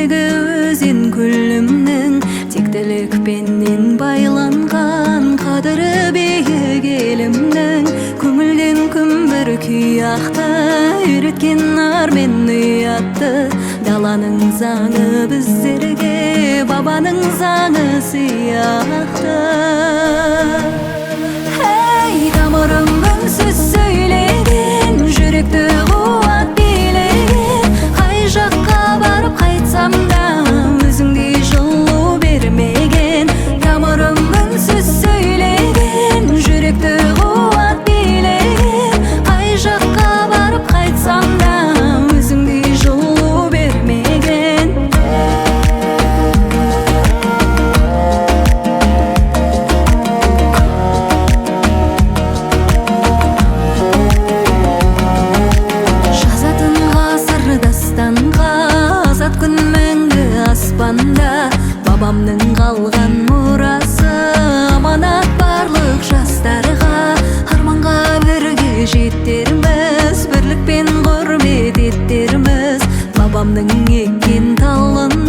Биздеги өзен көлүмнүң тектеликпенен байланган кадыры бийик элимнин. Көңүлден күмбүр күй акты, үйрөткөн ар мен уятты. Даланын заңы биздерге бабанын заңы сыяктı. Hey тамырым үнсүз сөйлеген, жүрөктү кубат бийлеген. Кай жакка барып кайтсам да өзүңдөй жылуу бермеген. Тамырым үнсүз сөйлеген, жүрөктү кубат бийлеген. Кай жакка барып кайтсам да өзүңдөй жылуу бермеген. Жазатын ғасыр дастанға, азат күн мәңгі аспанда. Бабамның қалған мұрасы аманат барлық жастарға. Арманға бірге жеттерміз, бірлікпен құрмет еттерміз. Бабамның еккен талын